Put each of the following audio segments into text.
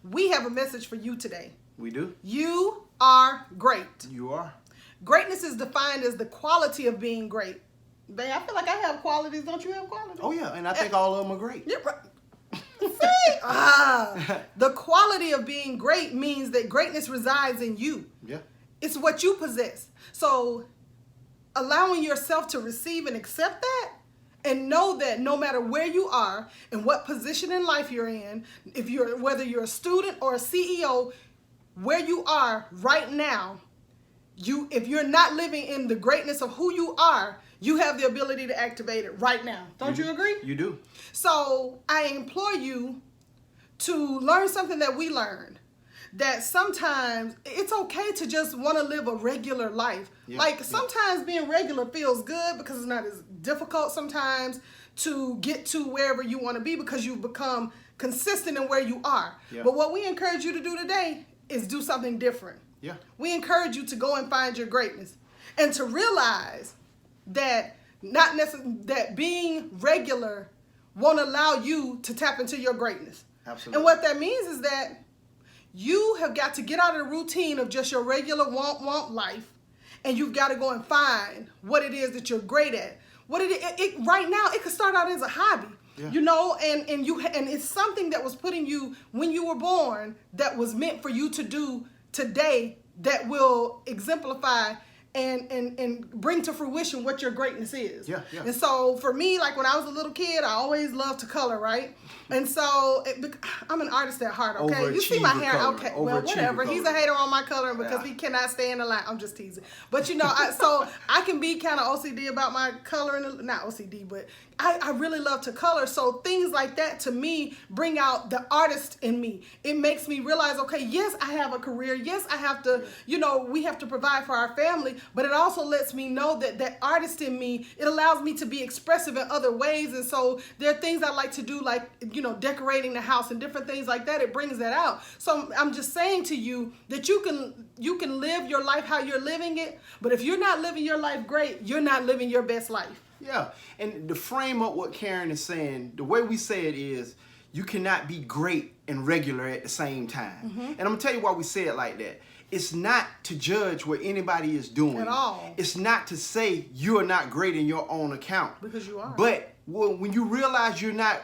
We have a message for you today. We do. You are great. You are. Greatness is defined as the quality of being great. Babe, I feel like I have qualities. Don't you have qualities? Oh, yeah. And I think all of them are great. Yeah, right. See? The quality of being great means that greatness resides in you. Yeah. It's what you possess. So allowing yourself to receive and accept that, and know that no matter where you are and what position in life you're in, whether you're a student or a CEO, where you are right now, if you're not living in the greatness of who you are, you have the ability to activate it right now. Don't you agree? You do. So I implore you to learn something that we learned, that sometimes it's okay to just want to live a regular life. Yeah, sometimes being regular feels good because it's not as difficult sometimes to get to wherever you want to be because you've become consistent in where you are. Yeah. But what we encourage you to do today is do something different. Yeah. We encourage you to go and find your greatness and to realize that that being regular won't allow you to tap into your greatness. Absolutely. And what that means is that you have got to get out of the routine of just your regular womp life, and you've got to go and find what it is that you're great at. What right now, it could start out as a hobby. Yeah. You know, and it's something that was put in you when you were born that was meant for you to do today that will exemplify and bring to fruition what your greatness is. Yeah, yeah. And so for me, like when I was a little kid, I always loved to color, right? And so I'm an artist at heart, okay? You see my hair, okay? Well, whatever. He's a hater on my coloring because he cannot stay in the line. I'm just teasing. But you know, so I can be kind of OCD about my coloring. Not OCD, but I really love to color. So things like that to me bring out the artist in me. It makes me realize, okay, yes, I have a career. Yes, I have to, you know, we have to provide for our family. But it also lets me know that that artist in me, it allows me to be expressive in other ways. And so there are things I like to do, like, you know, decorating the house and different things like that. It brings that out. So I'm just saying to you that you can live your life how you're living it. But if you're not living your life great, you're not living your best life. Yeah, and to frame up what Karen is saying, the way we say it is, you cannot be great and regular at the same time. Mm-hmm. And I'm going to tell you why we say it like that. It's not to judge what anybody is doing. At all. It's not to say you are not great in your own account. Because you are. But when you realize you're not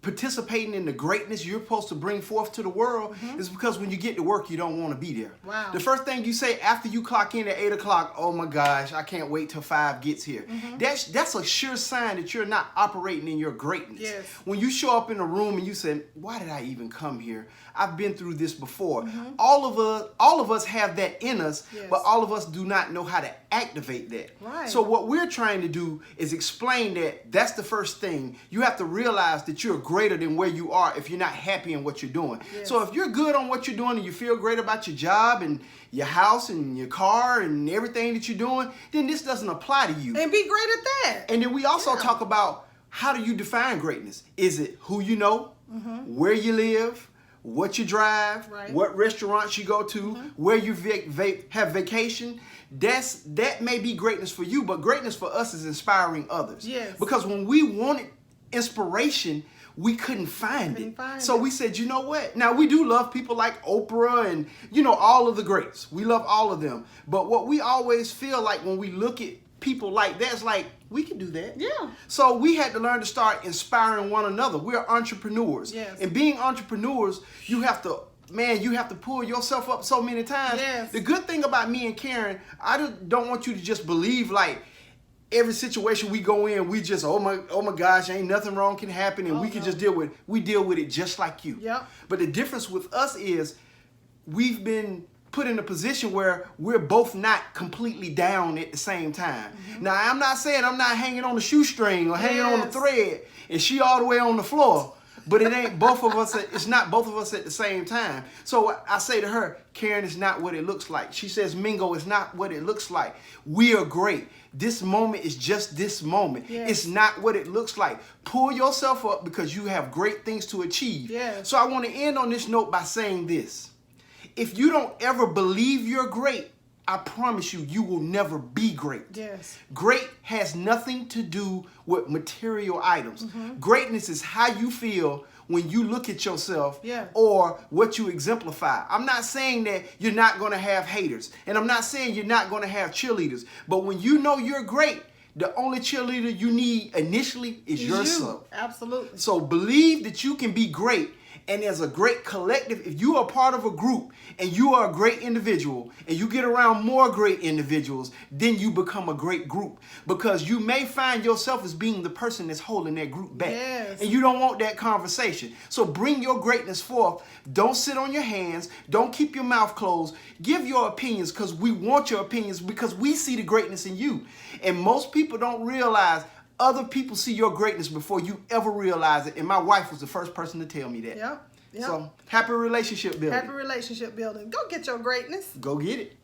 participating in the greatness you're supposed to bring forth to the world, is because when you get to work, you don't want to be there. Wow. The first thing you say after you clock in at 8 o'clock, oh my gosh, I can't wait till 5 gets here. That's a sure sign that you're not operating in your greatness. Yes. When you show up in a room and you say, why did I even come here? I've been through this before. All of us have that in us, but all of us do not know how to activate that. Right. So what we're trying to do is explain that that's the first thing. You have to realize that you're greater than where you are if you're not happy in what you're doing. Yes. So if you're good on what you're doing and you feel great about your job and your house and your car and everything that you're doing, then this doesn't apply to you. And be great at that. And then we also talk about, how do you define greatness? Is it who you know, where you live, what you drive, what restaurants you go to, where you have vacation? That may be greatness for you, but greatness for us is inspiring others. Yes. Because when we wanted inspiration, we couldn't find it. So we said, you know what? Now, we do love people like Oprah and, you know, all of the greats. We love all of them. But what we always feel like when we look at people like that, it's like, we can do that. Yeah. So we had to learn to start inspiring one another. We're entrepreneurs. Yes. And being entrepreneurs, you have to pull yourself up so many times. Yes. The good thing about me and Karen, I don't want you to just believe like every situation we go in, we just, oh my gosh, ain't nothing wrong can happen, and we can just deal with it just like you. Yep. But the difference with us is we've been put in a position where we're both not completely down at the same time. Now, I'm not saying I'm not hanging on the shoestring or hanging on the thread and she all the way on the floor. But it ain't both of us. It's not both of us at the same time. So I say to her, Karen, it's not what it looks like. She says, Mingo, it's not what it looks like. We are great. This moment is just this moment. Yes. It's not what it looks like. Pull yourself up because you have great things to achieve. Yes. So I want to end on this note by saying this. If you don't ever believe you're great, I promise you, you will never be great. Yes. Great has nothing to do with material items. Greatness is how you feel when you look at yourself or what you exemplify. I'm not saying that you're not going to have haters, and I'm not saying you're not going to have cheerleaders, but when you know you're great, the only cheerleader you need initially is yourself. Absolutely. So believe that you can be great. And as a great collective, if you are part of a group and you are a great individual and you get around more great individuals, then you become a great group. Because you may find yourself as being the person that's holding that group back. Yes. And you don't want that conversation. So bring your greatness forth. Don't sit on your hands. Don't keep your mouth closed. Give your opinions, because we want your opinions, because we see the greatness in you. And most people don't realize other people see your greatness before you ever realize it. And my wife was the first person to tell me that. Yep. So happy relationship building. Happy relationship building. Go get your greatness. Go get it.